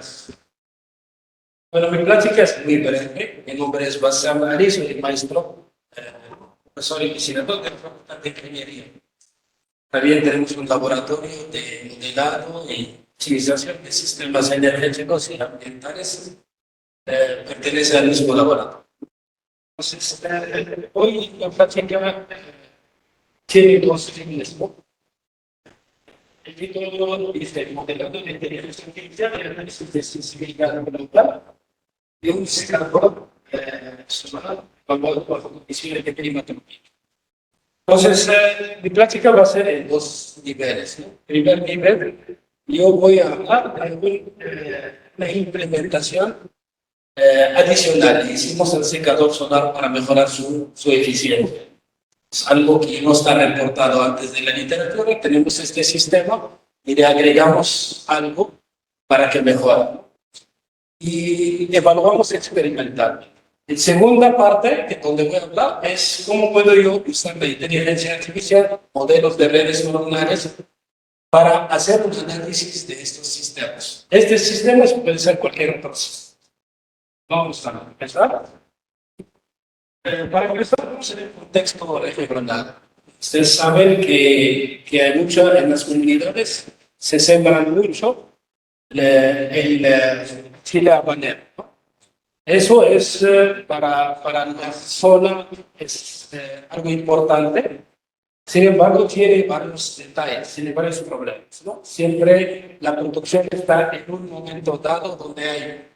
días. Bueno, mi plática es muy breve. Mi nombre es Bassam Ali, soy maestro, profesor investigador de la Facultad de Ingeniería. También tenemos un laboratorio de modelado y optimización de sistemas energéticos y ambientales. Pertenece al mismo laboratorio. Entonces, hoy la plática tiene dos fines. El título dice modelado de inteligencia artificial y análisis de sensibilidad global de un secador solar por condiciones de climatología. Entonces, mi plática va a ser en dos niveles, ¿no? Primer nivel, yo voy a hablar de una implementación adicional. Hicimos el secador solar para mejorar su eficiencia. Es algo que no está reportado antes de la literatura. Tenemos este sistema y le agregamos algo para que mejore. Y evaluamos experimentalmente. La segunda parte, que donde voy a hablar, es cómo puedo yo usar la inteligencia artificial, modelos de redes neuronales, para hacer un análisis de estos sistemas. Este sistema puede ser cualquier otro sistema. Vamos a empezar. Para empezar, vamos en el contexto regional. Ustedes saben que hay mucho en las comunidades, se sembran mucho el chile habanero, ¿no? Eso es para la zona es algo importante. Sin embargo, tiene varios detalles, tiene varios problemas, ¿no? Siempre la producción está en un momento dado donde hay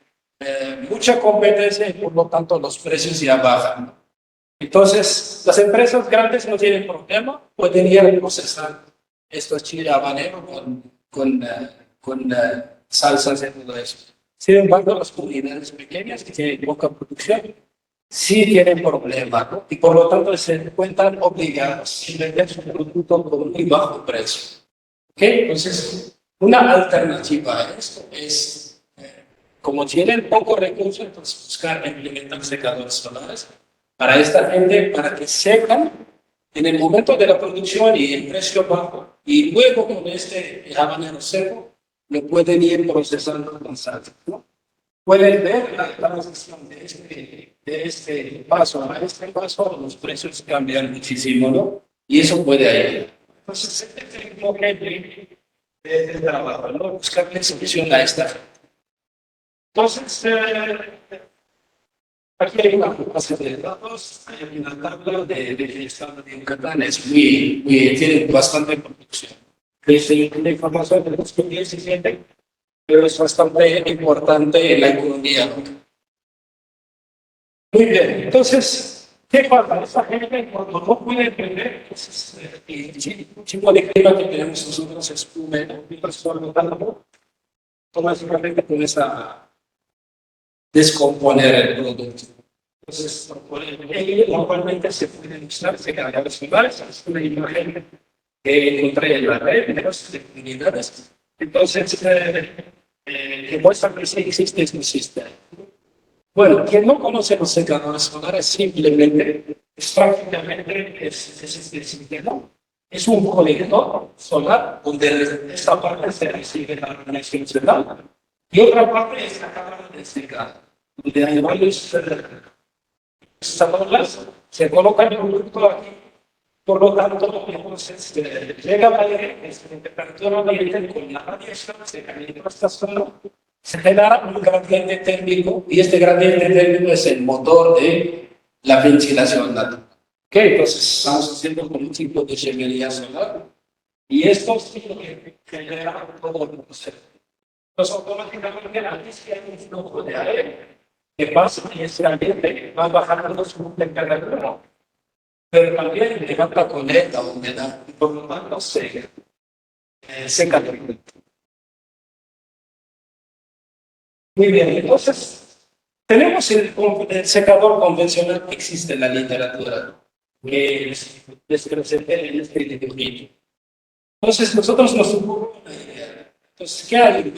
mucha competencia y por lo tanto los precios ya bajan. Entonces, las empresas grandes no tienen problema, pueden ir a procesar estos chiles habaneros con salsas y todo eso. Sin embargo, las comunidades pequeñas que tienen poca producción sí tienen problemas, ¿no? Y por lo tanto se encuentran obligados a vender su producto con muy bajo precio. ¿Ok? Entonces, una alternativa a esto es, como tienen pocos recursos, entonces buscar implementar secadores solares para esta gente, para que secan en el momento de la producción y el precio bajo, y luego con este habanero seco, lo pueden ir procesando con salsa, ¿no? Pueden ver la transición de este paso a este paso, los precios cambian muchísimo, ¿no? Y eso puede ayudar. Entonces, este es el enfoque de trabajo, ¿no? Buscarle solución a esta. Entonces, aquí hay una base de datos, hay una tabla del estado de Yucatán, tiene bastante producción. Es la información de 2017, pero es bastante importante en la economía. Muy bien, entonces, ¿qué pasa? Esa gente cuando no puede entender, entonces, el tipo de clima que tenemos nosotros es húmedo, y automáticamente comienza a descomponer el producto. Entonces, normalmente se pueden usar secadores solares, es una imagen que encontré en la red de las comunidades. Entonces, que muestra que sí existe este sistema. Bueno, quien no conoce los secadores solares, simplemente, es prácticamente este sistema. Es un colector solar donde esta parte se recibe la radiación solar y otra parte es la cámara de secado, donde hay varios células, se coloca el producto aquí. Por lo tanto, entonces, llega al aire, la temperatura ambiente con la radiación, se calienta esta zona, se genera un gradiente térmico y este gradiente térmico es el motor de la ventilación natural. ¿Ok? Entonces, estamos haciendo con un tipo de chimenea solar y esto es lo que genera todo el proceso. Entonces, automáticamente, aquí sí hay un flujo de aire que pasa y ese ambiente va bajando su temperatura, pero también levanta con la humedad y por lo tanto se calienta. Muy bien, entonces tenemos el secador convencional que existe en la literatura, que les presenté en este dibujito. Entonces nosotros nos ocurre una idea. Entonces, ¿qué hay?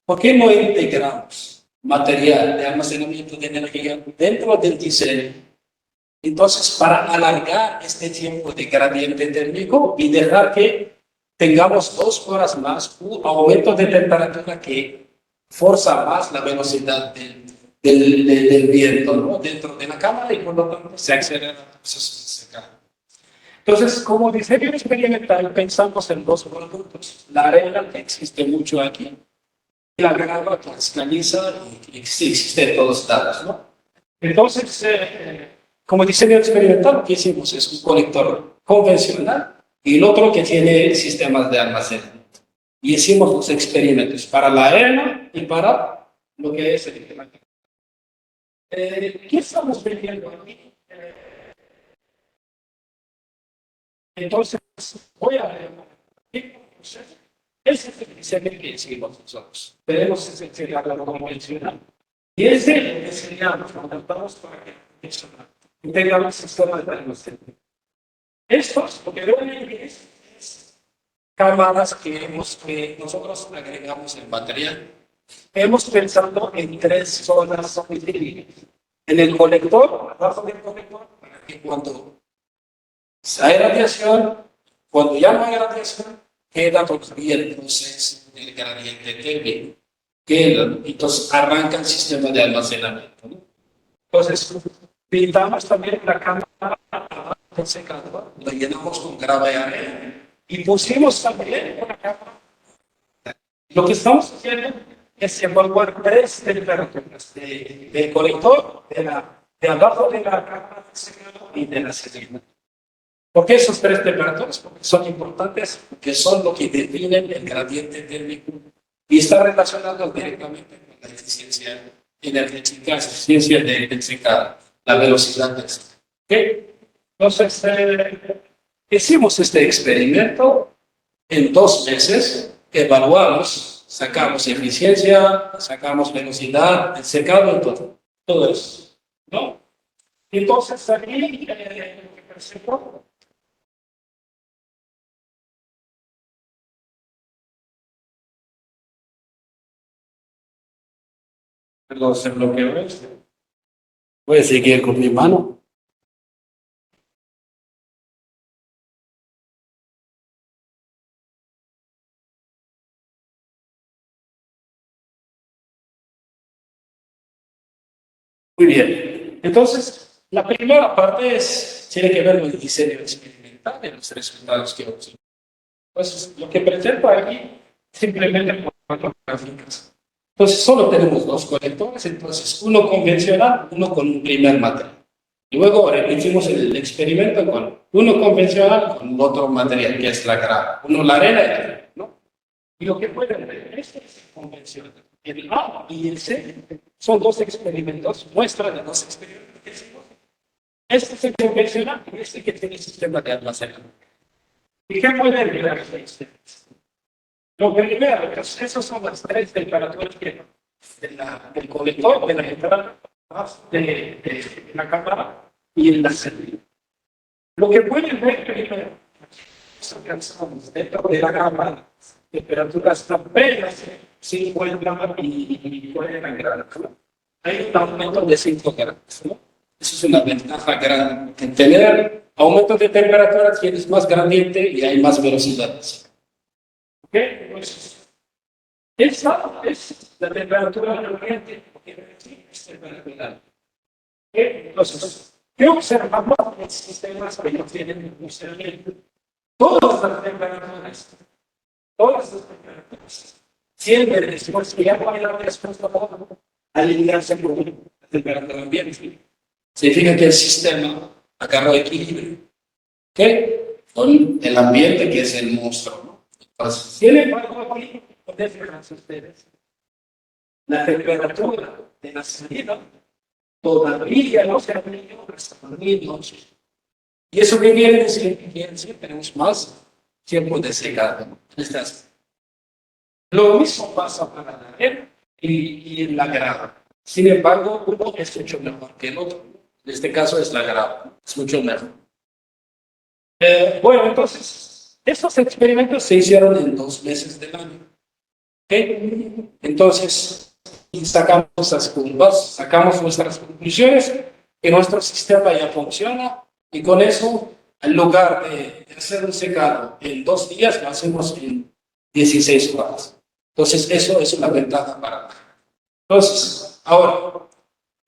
¿Por qué no integramos material de almacenamiento de energía dentro del diseño? Entonces, para alargar este tiempo de gradiente térmico y dejar que tengamos 2 horas más un aumento de temperatura que forza más la velocidad del viento, ¿no? Dentro de la cámara y por lo tanto se acelera el proceso de secado. Entonces, como diseño experimental, pensamos en dos productos. La arena, que existe mucho aquí, y la grava que cristaliza y existe en todos lados, ¿no? Entonces, como diseño experimental, lo que hicimos es un colector convencional y el otro que tiene sistemas de almacenamiento. Y hicimos los experimentos para la arena y para lo que es el tema. ¿Qué estamos viendo aquí? Entonces, voy a ver. Ese es el diseño que hicimos nosotros. Tenemos ese cerebro convencional. Y ese diseñamos, lo adaptamos para que integramos el sistema de almacenamiento. Estos, lo que ven es cámaras que nosotros agregamos el material. Hemos pensado en tres zonas diferentes. En el colector, abajo del colector, para que cuando hay radiación, cuando ya no hay radiación, queda todavía el proceso del gradiente térmico, entonces arranca el sistema de almacenamiento, ¿no? Entonces, pintamos también la cámara de secado, lo llenamos con grava y arena y pusimos también una cámara. Lo que estamos haciendo es evaluar tres temperaturas del colector, de abajo de la cámara de secado y de la sedimentación. ¿Por qué esos tres temperaturas? Porque son importantes, porque son lo que definen el gradiente térmico y está relacionado directamente con la eficiencia energética, eficiencia del secado, la velocidad del secado. ¿Okay? Entonces, hicimos este experimento en 2 meses, evaluamos, sacamos eficiencia, sacamos velocidad, el secado y todo eso, ¿no? Entonces, aquí, lo que presentó. Perdón, se bloqueó esto. Voy a seguir con mi mano. Muy bien. Entonces, la primera parte tiene que ver con el diseño experimental de los resultados que obtuvimos. Entonces, lo que presento aquí, simplemente 4 gráficas. Entonces, solo tenemos 2 colectores, entonces, uno convencional, uno con un primer material. Luego repetimos el experimento con uno convencional con otro material, que es la grava. Uno la arena y la arena, ¿no? Y lo que pueden ver, este es convencional. El A y el C son 2 experimentos, muestra de 2 experimentos que hicimos. Este es el convencional y este que tiene el sistema de almacenamiento. ¿Y qué pueden ver? Lo primero, esas son las 3 temperaturas del colector, de la entrada, de la cámara y en la salida. Lo que pueden ver primero, alcanzamos dentro de la cámara temperaturas apenas 50 y 40 grados. Hay un aumento de 5 grados, ¿no? Eso es una ventaja grande. En tener aumento de temperatura tienes más gradiente y hay más velocidades. ¿Ok? Pues, esta es la temperatura ambiente, porque es temperatura. Entonces, ¿qué observamos en sistemas que no tienen funcionamiento? Todas las temperaturas siempre después que ya no hay la respuesta a alinearse con la temperatura ambiente. Significa que el sistema agarró equilibrio. ¿Qué? Con el ambiente que es el monstruo, ¿no? Entonces, sin embargo, aquí pueden fijarse ustedes. La temperatura de la salida todavía no se ha venido hasta 2008. Y eso que quiere decir que tenemos más tiempo de secado. Lo mismo pasa para la arena y la grava. Sin embargo, uno es mucho mejor que el otro. En este caso es la grava, es mucho mejor. Bueno, entonces, estos experimentos se hicieron en 2 meses del año. ¿Okay? Entonces, sacamos las curvas, sacamos nuestras conclusiones, que nuestro sistema ya funciona, y con eso, en lugar de hacer un secado en 2 días, lo hacemos en 16 horas. Entonces, eso es una ventaja para Entonces, ahora,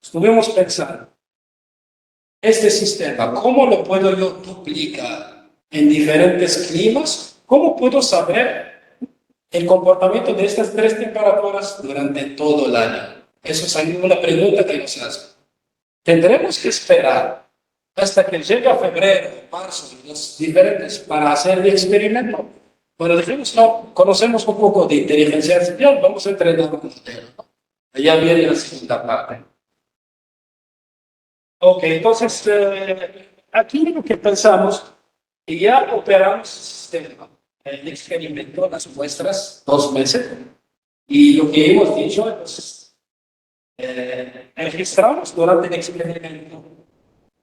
estuvimos pensando, este sistema, ¿cómo lo puedo yo duplicar en diferentes climas? ¿Cómo puedo saber el comportamiento de estas tres temperaturas durante todo el año? Eso es una pregunta que nos hace. Tendremos que esperar hasta que llegue a febrero, marzo, los diferentes para hacer el experimento. Bueno, dijimos, no, conocemos un poco de inteligencia artificial, vamos a entrenar un modelo. Allá viene la segunda parte. Ok, entonces, aquí lo que pensamos, y ya operamos el sistema, el experimento, las muestras, 2 meses, y lo que hemos dicho, entonces, registramos durante el experimento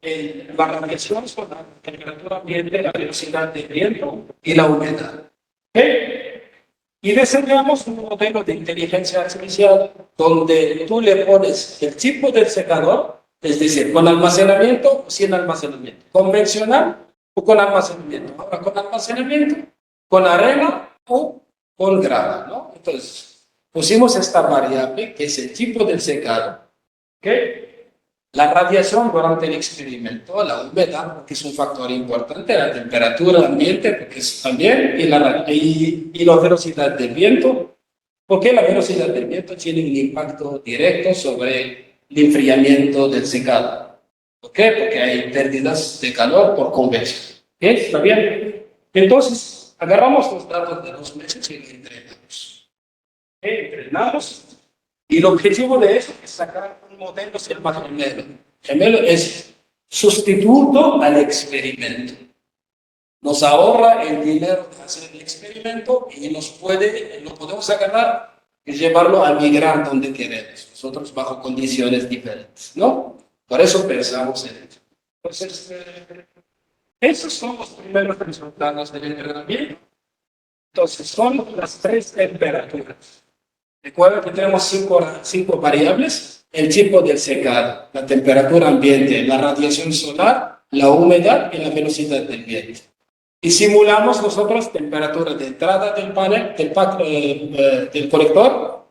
la radiación solar, la temperatura ambiente, la velocidad del viento y la humedad. ¿Okay? Y diseñamos un modelo de inteligencia artificial donde tú le pones el tipo del secador, es decir, con almacenamiento o sin almacenamiento, convencional o con almacenamiento. Ahora, con almacenamiento, con arena o con grava, ¿no? Entonces, pusimos esta variable que es el tipo del secado, ¿ok? La radiación durante el experimento, la humedad, que es un factor importante, la temperatura ambiente, porque es también, y la velocidad del viento, porque la velocidad del viento tiene un impacto directo sobre el enfriamiento del secado. ¿Por qué? Porque hay pérdidas de calor por convección. ¿Okay? ¿Está bien? Entonces, agarramos los datos de 2 meses y lo entrenamos. ¿Okay? Entrenamos. Y el objetivo de eso es sacar un modelo que se llama gemelo. Gemelo es sustituto al experimento. Nos ahorra el dinero de hacer el experimento y lo podemos agarrar y llevarlo a migrar donde queremos. Nosotros bajo condiciones diferentes, ¿no? Por eso pensamos en ello. Entonces, esos son los primeros resultados del entrenamiento. Entonces, son las tres temperaturas. Recuerda que tenemos cinco variables: el tipo del secado, la temperatura ambiente, la radiación solar, la humedad y la velocidad del viento. Y simulamos nosotros temperatura de entrada del panel, del colector,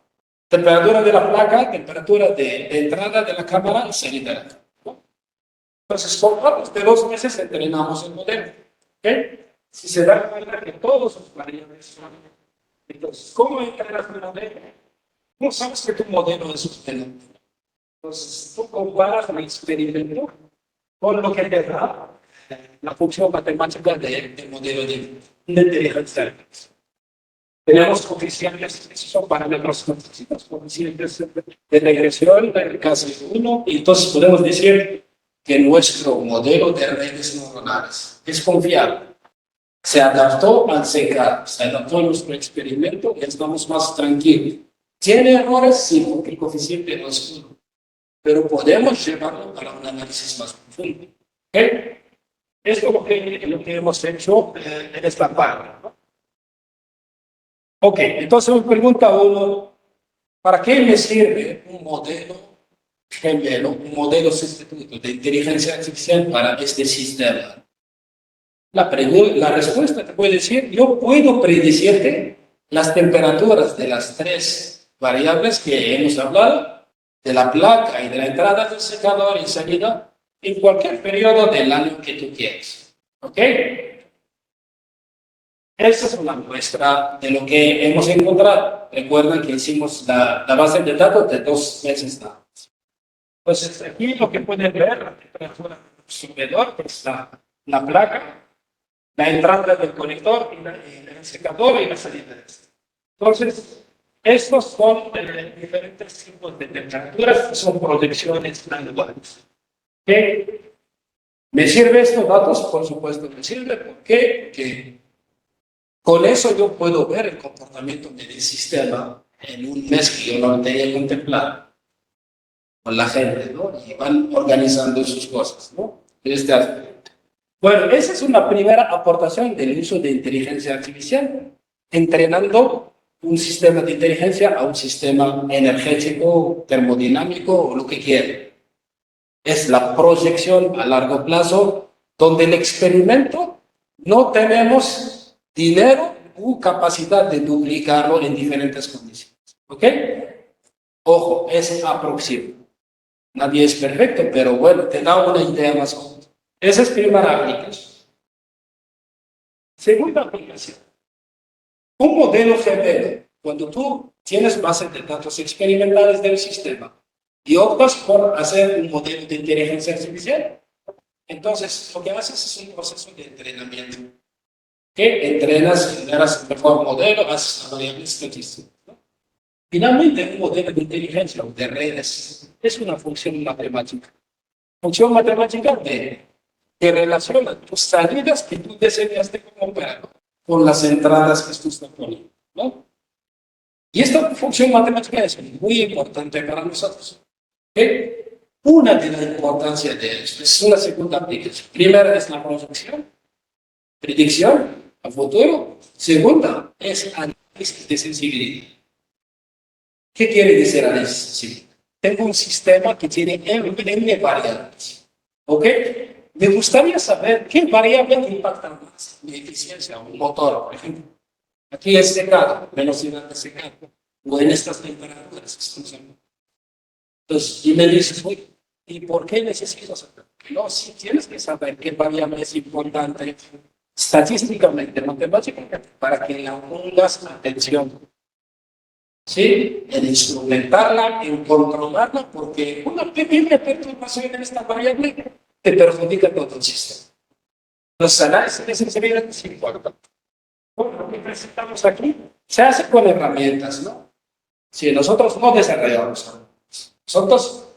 temperatura de la placa, temperatura de entrada de la cámara y salida de la cámara. Entonces, con datos de 2 meses entrenamos el modelo. ¿Okay? Si se dan cuenta que todos los variables son. Entonces, ¿cómo entrenas el modelo? ¿Cómo sabes que tu modelo es sustentable? Entonces, tú comparas el experimento con lo que te da la función matemática del modelo de inteligencia artificial. Tenemos coeficientes, esos son parámetros físicos, coeficientes de regresión, en el caso de 1, y entonces podemos decir que nuestro modelo de redes neuronales es confiable. Se adaptó al secado, se adaptó a nuestro experimento y estamos más tranquilos. ¿Tiene errores? Sí, porque el coeficiente no es 1. Pero podemos llevarlo para un análisis más profundo. ¿Okay? Esto es lo que hemos hecho en esta parte, ¿no? Ok, entonces me pregunta uno, ¿para qué me sirve un modelo gemelo, un modelo sustituto de inteligencia artificial para este sistema? La respuesta te puede decir, yo puedo predecirte las temperaturas de las tres variables que hemos hablado, de la placa y de la entrada del secador y salida, en cualquier periodo del año que tú quieras. ¿Ok? Esta es una muestra de lo que hemos encontrado. Recuerden que hicimos la base de datos de 2 meses nada más. Entonces, aquí lo que pueden ver, la temperatura del consumidor, que es la placa, la entrada del conector, y el secador y la salida de este. Entonces, estos son diferentes tipos de temperaturas, son proyecciones anuales. ¿Qué? ¿Me sirve estos datos? Por supuesto me sirve. ¿Por qué? Que con eso yo puedo ver el comportamiento del sistema en un mes que yo no tenía contemplado con la gente, ¿no? Y van organizando sus cosas, ¿no? Este aspecto. Bueno, esa es una primera aportación del uso de inteligencia artificial, entrenando un sistema de inteligencia a un sistema energético, termodinámico o lo que quiera. Es la proyección a largo plazo, donde el experimento no tenemos dinero u capacidad de duplicarlo en diferentes condiciones. ¿Ok? Ojo, es aproximado. Nadie es perfecto, pero bueno, te da una idea más o menos. Esa es primera aplicación. Segunda aplicación. Un modelo GPL. Cuando tú tienes bases de datos experimentales del sistema y optas por hacer un modelo de inteligencia artificial, entonces lo que haces es un proceso de entrenamiento. Que entrenas, generas el mejor modelo, haces la variable estadística. Finalmente, un modelo de inteligencia o de redes es una función matemática. Función matemática que relaciona tus salidas que tú diseñaste como operador con las entradas que tú estás poniendo, ¿no? Y esta función matemática es muy importante para nosotros. ¿Okay? Una de las importancias de esto es una segunda aplicación. Primera es la predicción a futuro. Segunda es análisis de sensibilidad. ¿Qué quiere decir análisis de sensibilidad? Tengo un sistema que tiene n variables. ¿Ok? Me gustaría saber qué variable impacta más mi eficiencia, un motor, por ejemplo. Aquí es secado, velocidad de secado, o en estas temperaturas que estamos hablando. Entonces, y me dices, uy, ¿y por qué necesito saber? No, si tienes que saber qué variable es importante estadísticamente, matemáticamente, para que la pongas atención. ¿Sí? En instrumentarla, en controlarla, porque una pequeña perturbación en esta variable te perjudica todo el sistema. Los análisis de sensibilidad es importante. Bueno, lo que presentamos aquí se hace con herramientas, ¿no? Si nosotros no desarrollamos, nosotros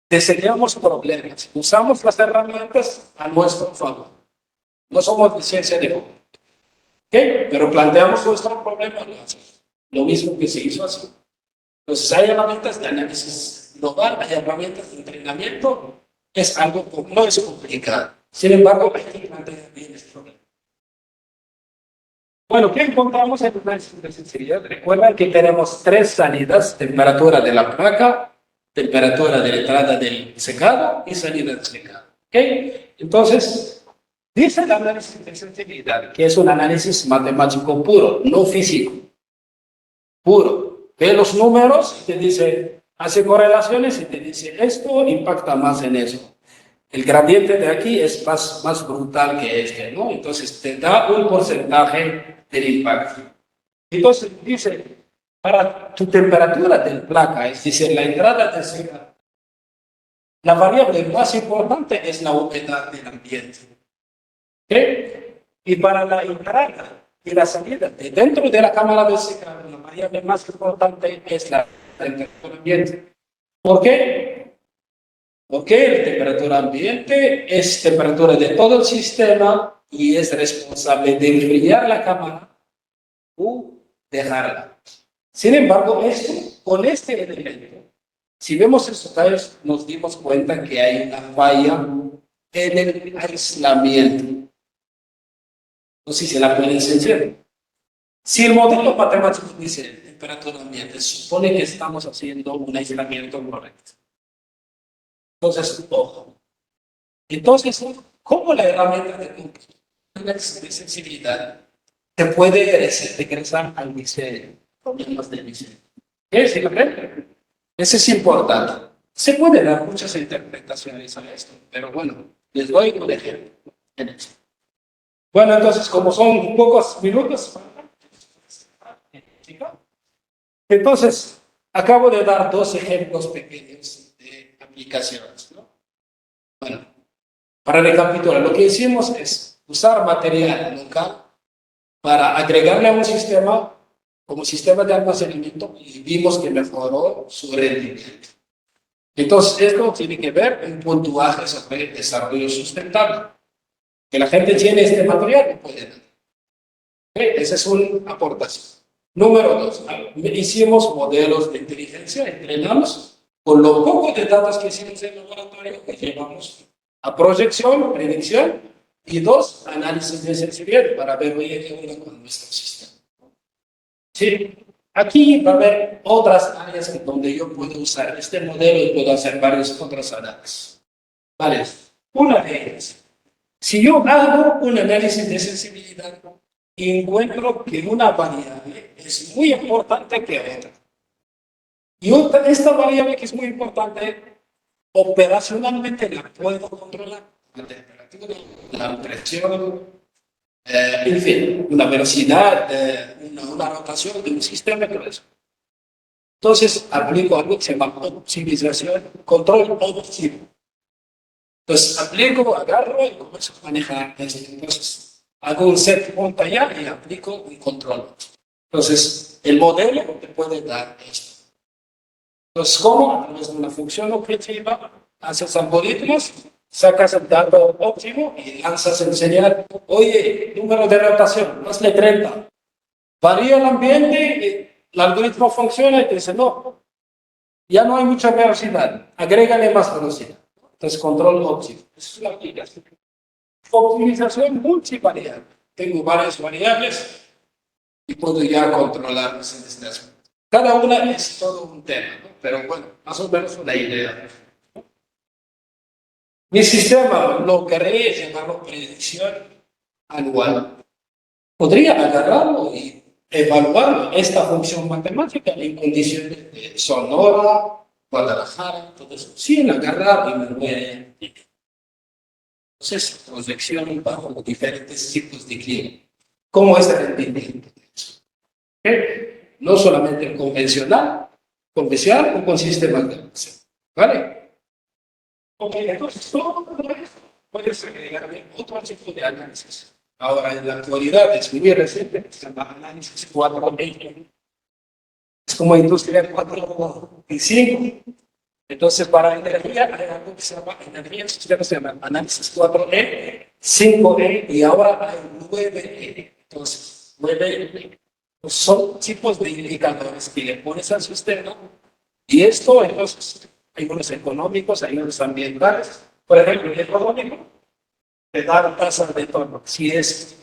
diseñamos problemas, usamos las herramientas a nuestro favor. No somos de ciencia de cómputo, ¿ok? Pero planteamos nuestro problema, lo mismo que se hizo así. Entonces, hay herramientas de análisis global, hay herramientas de entrenamiento, es algo que no es complicado. Sin embargo, hay que plantear bien este problema. Bueno, ¿qué encontramos en el análisis de sensibilidad? Recuerden que tenemos tres salidas: temperatura de la placa, temperatura de entrada del secado y salida del secado. ¿Ok? Entonces, dice el análisis de sensibilidad que es un análisis matemático puro, no físico. Puro. Ve los números y te dice, hace correlaciones y te dice, esto impacta más en eso. El gradiente de aquí es más brutal que este, ¿no? Entonces te da un porcentaje del impacto. Entonces dice, para tu temperatura de placa, es decir, la entrada del secado, la variable más importante es la humedad del ambiente. ¿Ok? Y para la entrada y la salida de dentro de la cámara de secado, la variable más importante es la temperatura ambiente. ¿Por qué? Porque la temperatura ambiente es temperatura de todo el sistema y es responsable de enfriar la cámara o dejarla. Sin embargo, con este elemento, si vemos estos detalles, nos dimos cuenta que hay una falla en el aislamiento. No sé si se la pueden enseñar. Si el modelo matemático dice temperatura ambiente, supone que estamos haciendo un aislamiento correcto. Entonces, ojo. Entonces, ¿cómo la herramienta de sensibilidad te puede regresar al diseño? Problemas de diseño. ¿Sí? Eso es importante. Se pueden dar muchas interpretaciones a esto, pero bueno, les doy un ejemplo. Bueno, entonces, como son pocos minutos, entonces, acabo de dar dos ejemplos pequeños de aplicaciones, ¿no? Bueno, para recapitular, lo que hicimos es usar material local para agregarle a un sistema como sistema de almacenamiento y vimos que mejoró su rendimiento. Entonces, esto tiene que ver en puntuaje sobre el desarrollo sustentable. Que la gente tiene este material, lo puede dar. Esa es una aportación. Número dos, hicimos modelos de inteligencia, entrenamos con lo poco de datos que hicimos en el laboratorio, que llevamos a proyección, predicción, y dos, análisis de sensibilidad para ver qué onda con nuestro sistema. Sí, aquí va a haber otras áreas donde yo puedo usar este modelo y puedo hacer varios otros análisis. Vale, una de ellas. Si yo hago un análisis de sensibilidad y encuentro que una variable es muy importante que otra, Y esta variable que es muy importante, operacionalmente la puedo controlar. La temperatura, la presión, en fin, una velocidad, una rotación de un sistema y todo eso. Entonces, aplico algo que se llama optimización, control optimización. Entonces, aplico, agarro y comienzo a manejar esto. Entonces, hago un set point allá y aplico un control. Entonces, el modelo te puede dar esto. Entonces, ¿cómo? A través de una función objetiva, haces algoritmos, sacas el dato óptimo y lanzas el señal. Oye, número de rotación, hazle 30. Varía el ambiente, el algoritmo funciona y te dice, no, ya no hay mucha velocidad, agrégale más velocidad. Entonces, control óptimo. Eso es la aplicación. Optimización multivariable. Tengo varias variables y puedo ya controlarlas en este aspecto. Cada una es todo un tema, ¿no? Pero bueno, más o menos una idea. Mi sistema lo querré llamarlo predicción anual. Podría agarrarlo y evaluar esta función matemática en condiciones de Sonora, Guadalajara, todo eso. Sin agarrar y me voy a... Entonces, proyección bajo los diferentes tipos de clima. ¿Cómo es el rendimiento de eso? No solamente el convencional o con sistemas de acción. ¿Vale? Ok, entonces todo esto puede ser agregarle otro tipo de análisis. Ahora, en la actualidad, es muy reciente, se llama análisis 4D. Es como industria 4 y 5. Entonces, para energía, hay algo que se llama energía, se llama análisis 4E, 5E y ahora hay 9E. Entonces, 9E son tipos de indicadores que le pones al sistema y esto, entonces, hay unos económicos, hay unos ambientales. Por ejemplo, el económico te da tasas de retorno, si es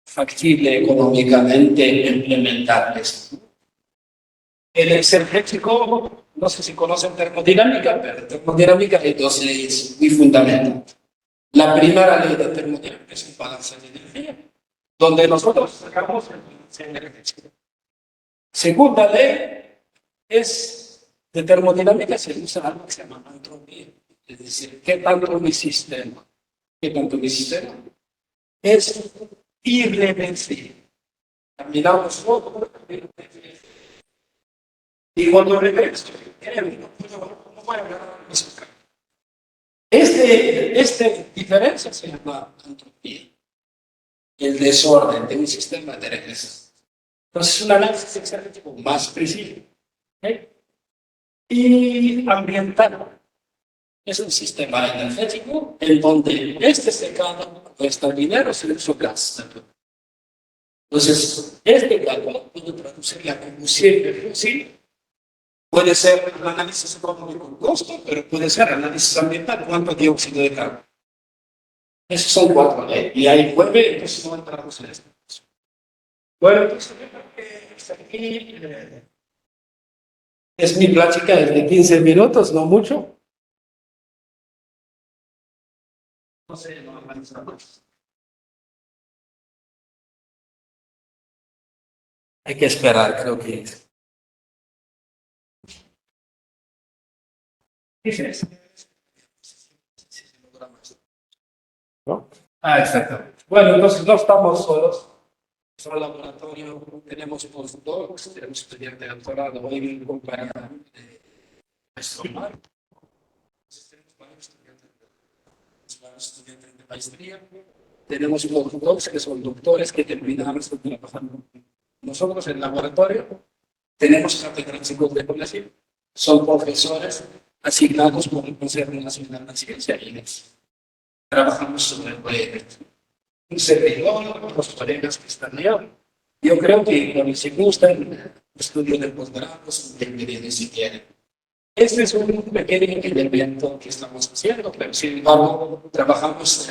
factible económicamente implementar esto. El energético, no sé si conocen termodinámica, pero termodinámica hay dos leyes muy fundamentales. La primera ley de termodinámica es un balance de energía, donde nosotros sacamos el balance energético. Segunda ley es de termodinámica, se usa algo que se llama entropía, es decir, qué tanto mi sistema es irreversible. Miramos todo, y cuando regreso, no voy a hablar de eso. Este diferencia se llama entropía, el desorden de un sistema de regreso. Entonces, un análisis energético más preciso. ¿Okay? Y ambiental. Es un sistema energético en donde este secado cuesta dinero, se usa gas. Entonces, este cálculo puede traducir la combustible fósil. Puede ser el análisis económico en costo, pero puede ser análisis ambiental, cuánto dióxido de carbono. Esos son 4, ¿eh? Y hay 9, entonces no entramos en esto. Bueno, entonces aquí es mi plática de 15 minutos, no mucho. No sé, no avanzamos. Hay que esperar, creo que es. ¿No? Ah, exactamente. Bueno, entonces no estamos solos. En el laboratorio tenemos postdocs, tenemos estudiantes de doctorado, hoy mi compañera de maestría. Tenemos varios estudiantes de maestría. Tenemos postdocs que son doctores que terminaron trabajando nosotros en el laboratorio. Tenemos catedráticos de población, son profesores asignados por el Consejo Nacional de Ciencia y trabajamos sobre el proyecto. Un servidor, los colegas que están allá. Yo creo que cuando se gustan, estudian el posgrado, bienvenidos si quieren. Este es un pequeño evento que estamos haciendo, pero sin embargo, trabajamos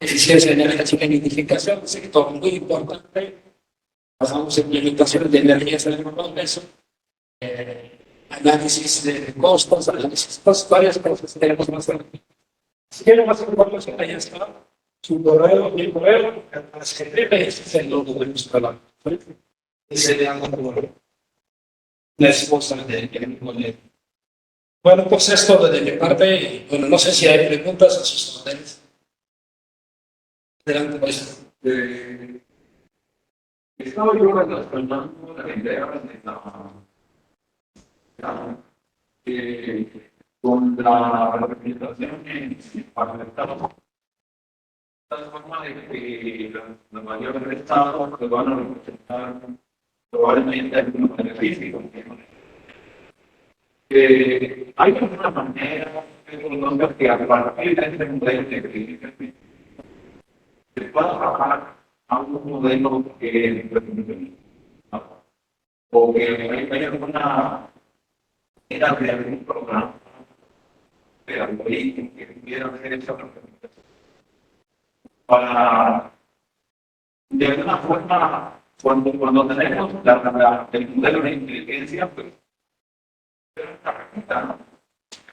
eficiencia energética y nidificación, un sector muy importante. Trabajamos en implementación de energías renovables, análisis de costos, varias cosas. Tenemos más. Si quieren más información, ahí está. Su correo, mi correo, las que ese es el logo de nuestro trabajo. Y se le dan un correo. la esposa de mi colega. Bueno, pues es todo de mi parte. Y, bueno, no sé si hay preguntas a sus órdenes. Adelante, pues. Estaba yo respaldando la idea de con la representación parlamentaria, de tal forma de que la mayoría del Estado que van a representar probablemente algunos beneficios. Hay alguna manera de que a partir de este modelo se pueda trabajar a un modelo que o que hay alguna era de algún programa de algoritmo que pudiera hacer esa representación para de alguna forma cuando tenemos el modelo de inteligencia pues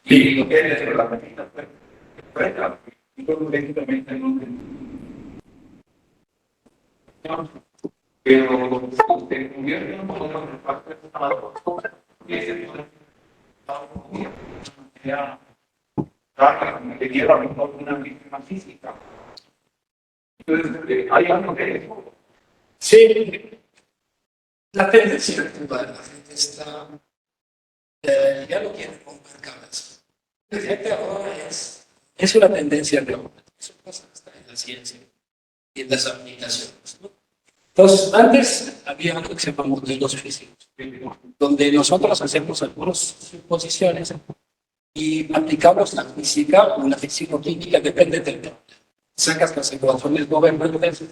y lo que es la herramienta perfecta y todo directamente pero el gobierno no nos parte y ese ya que lleva mejor una víctima física. Entonces, hay algo que Sí, la tendencia actual, la gente está, ya no quiere comprar cabras. La gente ahora es una tendencia global. Eso pasa hasta en la ciencia y en las aplicaciones, ¿no? Entonces, antes había algo que se llama modelos físicos, donde nosotros hacemos algunas suposiciones y aplicamos la física o la físico-química, depende del problema. Sacas las ecuaciones gobernantes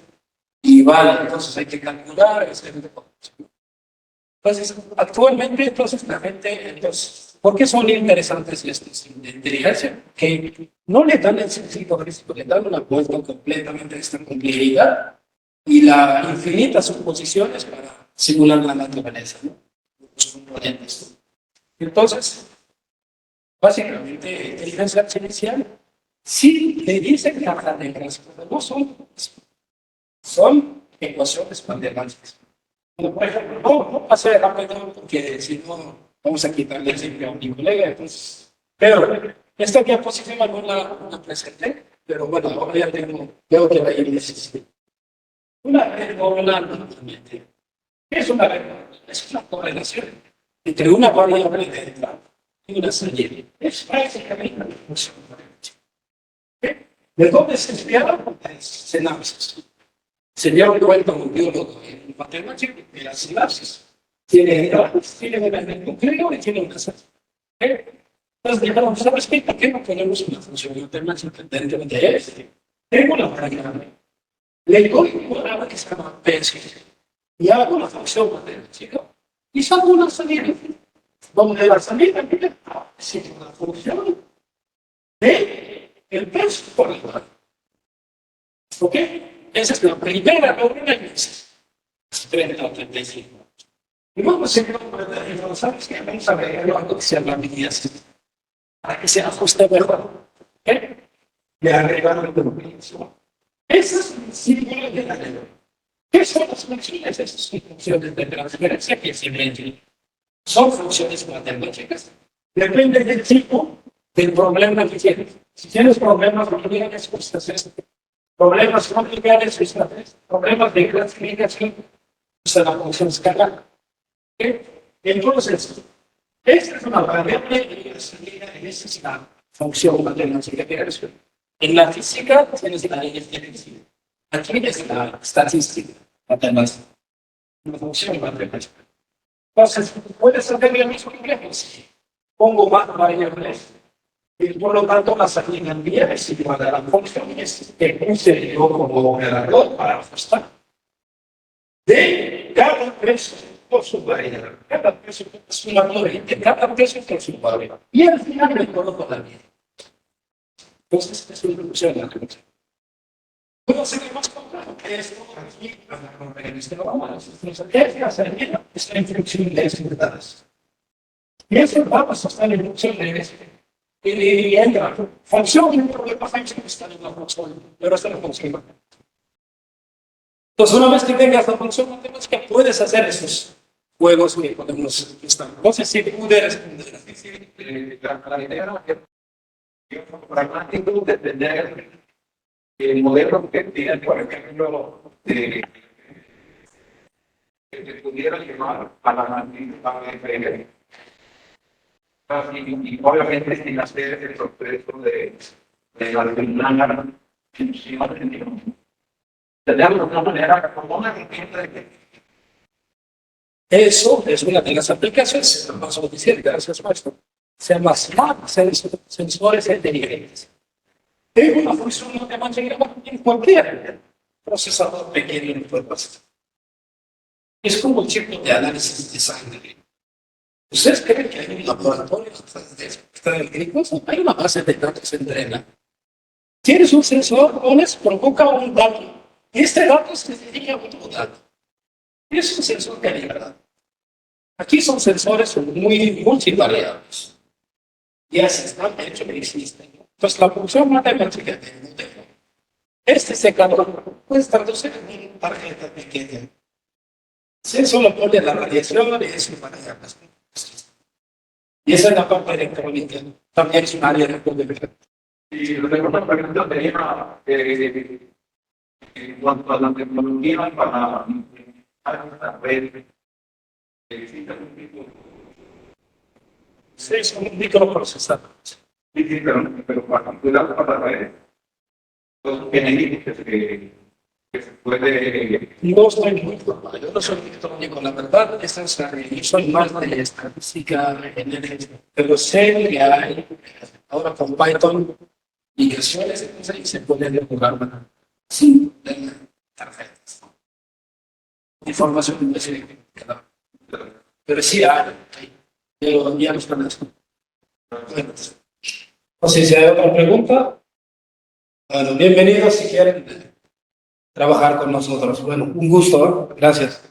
y vale, entonces hay que calcular, etc. Entonces, actualmente, entonces, la gente, entonces, ¿por qué son interesantes estos de inteligencia? Que no le dan el sentido físico, le dan una vuelta completamente a esta complejidad y la infinitas suposiciones para simular la naturaleza, ¿no? Los componentes. Entonces, básicamente, inteligencia artificial sí le dicen cajas negras, pero no son ecuaciones matemáticas. Por ejemplo, no pasé rápido porque si no vamos a quitarle el tiempo a mi colega. Entonces, pero esta diapositiva no la presenté, pero bueno, ahora ya veo que va a ir necesitando. Una red neuronal, normalmente, ¿qué es una red neuronal? Es una correlación entre una variable de entrada y una salida. Es prácticamente una función. ¿De dónde se enviaron? Sinapsis. Se dio cuenta un biólogo en matemática de las sinapsis. Tiene un elemento nucleo y tiene una salida. Entonces dijeron, ¿sabes qué? ¿Por qué no ponemos una función matemática dentro de este? Tengo una variable. Le doy una variable que se llama PS y hago una función matemática y saco una salida. Donde la salida es una función de el peso por el valor. ¿Ok? Esa es la primera neurona y es 30 o 35. Y vamos a seguir con ¿sabes qué? Vamos a ver algo que se llama medidas para que se ajuste mejor. ¿Ok? Le agregaron la definición. Esa es el símbolo de la neurona. ¿Qué son las funciones? Esas son funciones de transferencia que se ven. Son funciones matemáticas. Depende del tipo del problema que tienes. Si tienes problemas lineales, pues haces problemas complicados, problemas de clasificación, usa la función escalar. Entonces, esta es una variable y la salida es la función matemática. En la física tienes la diferencia. Aquí es la estadística matemática. Una función matemática. Entonces, puedes hacer el mismo problema. Pongo más variables. Y por lo tanto, la salida mía es igual a la función que puse yo como operador para ajustar. De cada peso por su variable. Cada peso por su valor. De cada peso por su valor. Y al final me coloco la vida. Entonces, es una función de la función. ¿Cómo se ve más complejo? Esto aquí, la salida está en función de resultados. Y eso vamos a estar en función de eso. Y entra, función y un problema función está en la función, pero esta no funciona. Entonces, una vez que tengas la función matemática, puedes hacer esos juegos que podemos estar. No sé si pude responder. La idea es que pragmático de tener el modelo que tiene, por ejemplo, que pudiera llevar a la y obviamente sin hacer el proceso de la función, de alguna manera como una herramienta de Eso es una de las aplicaciones, vamos a decir, gracias maestro. Se llama Smart Sensores Inteligentes. Es una función matemática en cualquier procesador pequeño de información. Es como el tipo de análisis de sangre. ¿Ustedes creen que hay un laboratorio de clínicos? Hay una base de datos entrena. Tienes un sensor, pones, provoca un dato. Y este dato se dedica a otro dato. Es un sensor de calidad. Aquí son sensores muy multivariables. Ya se están hechos que existen. Entonces, la función matemática del modelo, este secador, puede traducir en una tarjeta pequeña. Se solo pone la radiación y eso para allá. Y esa es la parte electrónica. También es un área de poder. y lo que por ejemplo tenía en cuanto a la tecnología para una red existe un tipo Sí, son microprocesadores. pero para cuidar para la red tiene límites que se puede No estoy muy informado, yo no soy electrónico, la verdad, yo soy más de estadística, pero sé que hay ahora con Python migraciones, entonces se pueden jugar sin tarjetas. Información específica. Pero sí hay, pero ya no están eso. Bueno, no sé si hay otra pregunta. Bueno, bienvenidos si quieren trabajar con nosotros. Bueno, un gusto, ¿eh? Gracias.